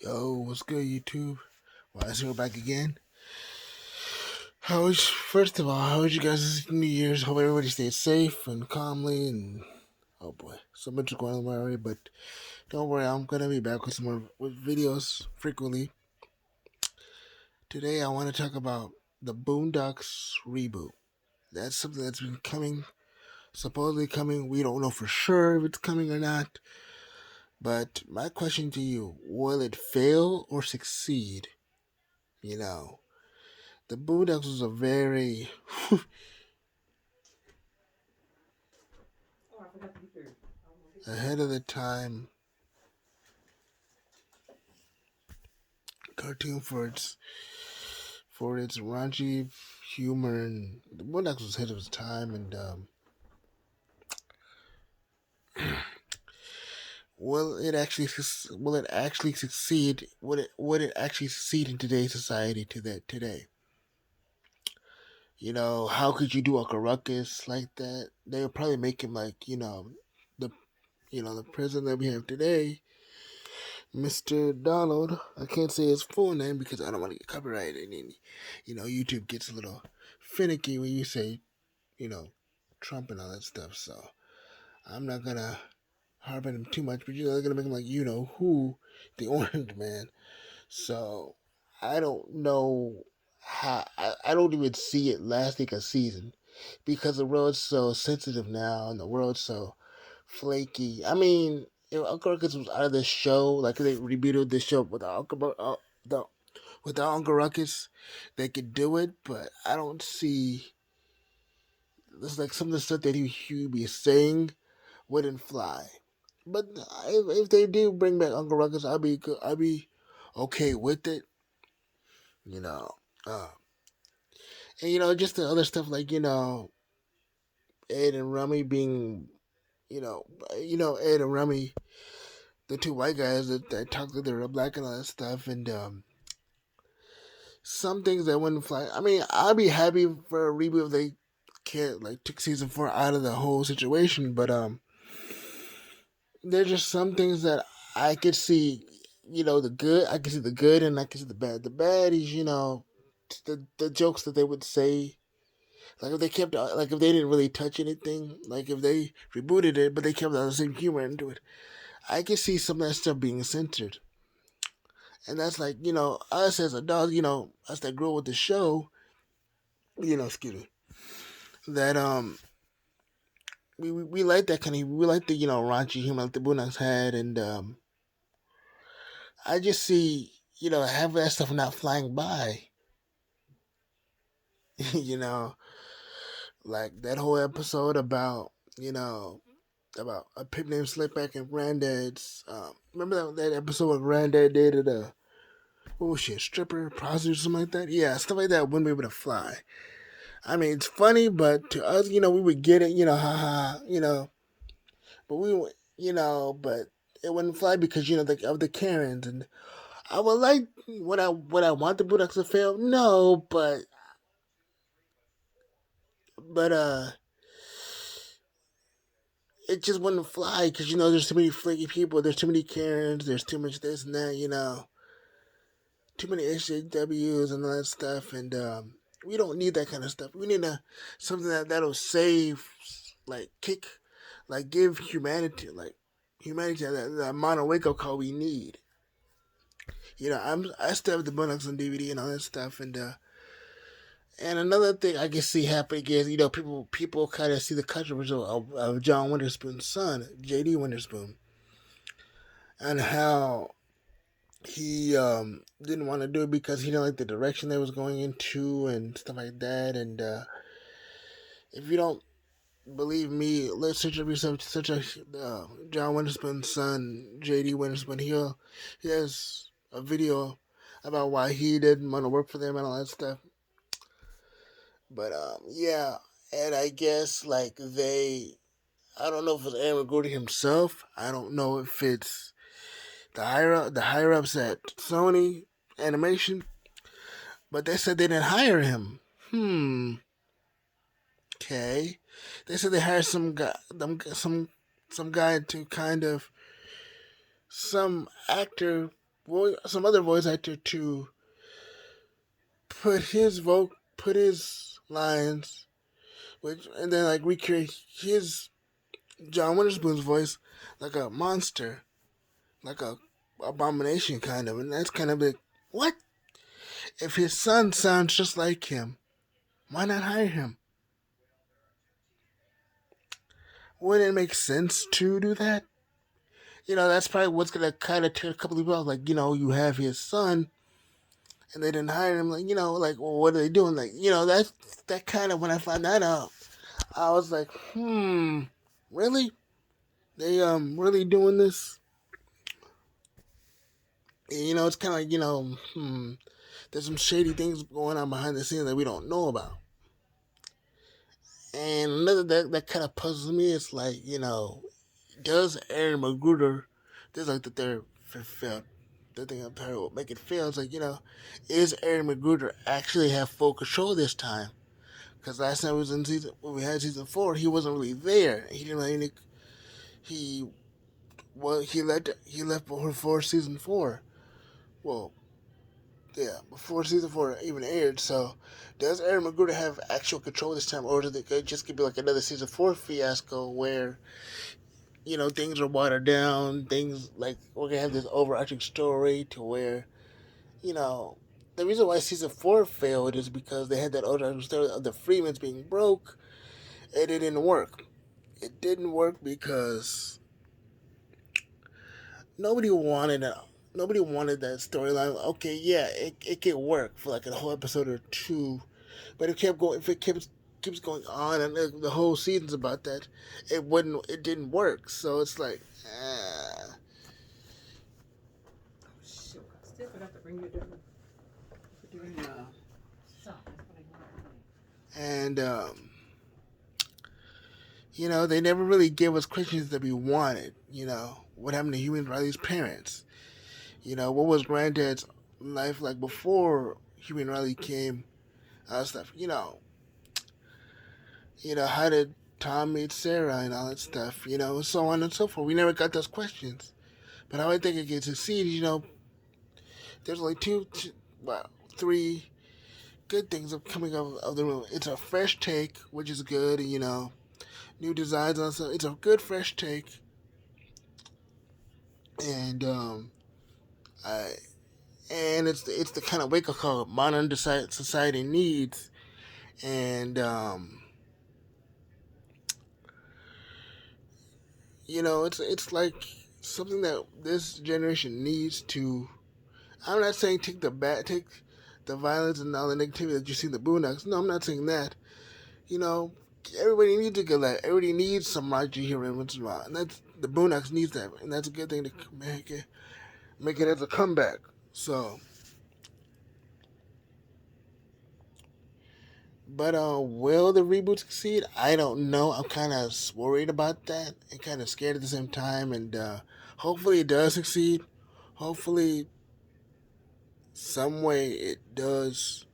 Yo, what's good, YouTube? Well, I see we're back again. First of all, how was you guys' New Year's? Hope everybody stayed safe and calmly. And oh boy, so much is going on already. But don't worry, I'm gonna be back with some more with videos frequently. Today, I want to talk about the Boondocks reboot. That's something that's been coming, supposedly coming. We don't know for sure if it's coming or not. But my question to you: will it fail or succeed? You know, the Boondocks was a very ahead of the time cartoon for its raunchy humor, and the Boondocks was ahead of its time. And will it actually succeed? Would it actually succeed in today's society? Today, how could you do Uncle Ruckus like that? They would probably make him like the the president that we have today, Mr. Donald. I can't say his full name because I don't want to get copyrighted, and YouTube gets a little finicky when you say you know Trump and all that stuff. So I'm not gonna harp on him too much, but they're gonna make him like who, the Orange Man. So I don't know how. I don't even see it lasting a season because the world's so sensitive now and the world's so flaky. I mean, if Uncle Ruckus was out of the show, like they rebooted the show without Uncle Ruckus, they could do it. But I don't see. It's like some of the stuff that he be saying wouldn't fly. But if they do bring back Uncle Ruckus, I'll be okay with it. You know, uh, and just the other stuff like Ed and Rummy being Ed and Rummy, the two white guys that talk that they're black and all that stuff, and some things that wouldn't fly. I mean, I'd be happy for a reboot if they can't like took season 4 out of the whole situation, but there's just some things that I could see. The good. I can see the good, and I can see the bad. The bad is, the jokes that they would say. Like if they kept, like if they didn't really touch anything, like if they rebooted it, but they kept the same humor into it, I could see some of that stuff being censored. And that's like, us as adults, us that grew up with the show, excuse me, that we like that kind of, we like the raunchy humor like the Boondocks had, and I just see, half of that stuff not flying by. you know, like that whole episode about, about a pimp named Slickback and Granddad's. Remember that episode where Granddad dated a, what was she, a stripper, prostitute, something like that? Yeah, stuff like that wouldn't be able to fly. I mean, it's funny, but to us, we would get it, haha, but but it wouldn't fly because, of the Karens. And I would like, would I want the Bulldogs to fail? No, but it just wouldn't fly because there's too many flaky people, there's too many Karens, there's too much this and that, too many SJWs and all that stuff, and we don't need that kind of stuff. We need something that'll save, like kick, like give humanity that amount of wake up call we need. I still have the Boondocks on DVD and all that stuff, and another thing I can see happening is people kind of see the controversial of John Witherspoon's son, J.D. Witherspoon, and how he didn't want to do it because he didn't like the direction they was going into and stuff like that. And if you don't believe me, let's search up yourself. Search up John Witherspoon's son, J.D. Witherspoon. He has a video about why he didn't want to work for them and all that stuff. But yeah, and I guess like I don't know if it's Aaron McGrory himself. I don't know if it's the higher ups at Sony Animation, but they said they didn't hire him. Okay. They said they hired some guy to kind of some actor. some other voice actor to put his lines, which and then like recreate his John Witherspoon's voice like a monster, like a abomination kind of, and that's kind of like what if his son sounds just like him? Why not hire him? Wouldn't it make sense to do that? That's probably what's gonna kind of turn a couple of people off. Like, you have his son, and they didn't hire him. Like, like, well, what are they doing? Like, that kind of when I found that out, I was like, really? They really doing this? And, it's kind of like there's some shady things going on behind the scenes that we don't know about. And another that kind of puzzles me is like, does Aaron Magruder, this is like the third, fifth, the thing I'm trying to make it feel. It's like, is Aaron Magruder actually have full control this time? Because last time we was in when we had season 4, he wasn't really there. He didn't really, he, well, he left before season 4. Well, yeah, before season 4 even aired. So, does Aaron Magruder have actual control this time, or does it just could be like another season 4 fiasco where things are watered down. Things like we're gonna have this overarching story to where, you know, the reason why season 4 failed is because they had that overarching story of the Freemans being broke, and it didn't work. It didn't work because nobody wanted it. Nobody wanted that storyline. Okay, yeah, it could work for like a whole episode or two, but it kept going. If it keeps going on and the whole season's about that, it wouldn't. It didn't work. So it's like, Shoot, I still forgot to bring you down. and they never really gave us questions that we wanted. What happened to Human Riley's parents? What was Granddad's life like before Human Riley came? Stuff. How did Tom meet Sarah and all that stuff? So on and so forth. We never got those questions. But how I think it can succeed, there's only well, three good things of coming out of the room. It's a fresh take, which is good. New designs on stuff. It's a good fresh take, and I and it's the kind of wake up call modern society needs, and it's like something that this generation needs to. I'm not saying take the violence and all the negativity that you see in the Boondocks. No, I'm not saying that. You know, everybody needs a good life. Everybody needs some Roger here every once in a while, and that's the Boondocks needs that, and that's a good thing to make it as a comeback. So, but will the reboot succeed? I don't know. I'm kind of worried about that and kind of scared at the same time, and hopefully it does succeed. Hopefully, some way it does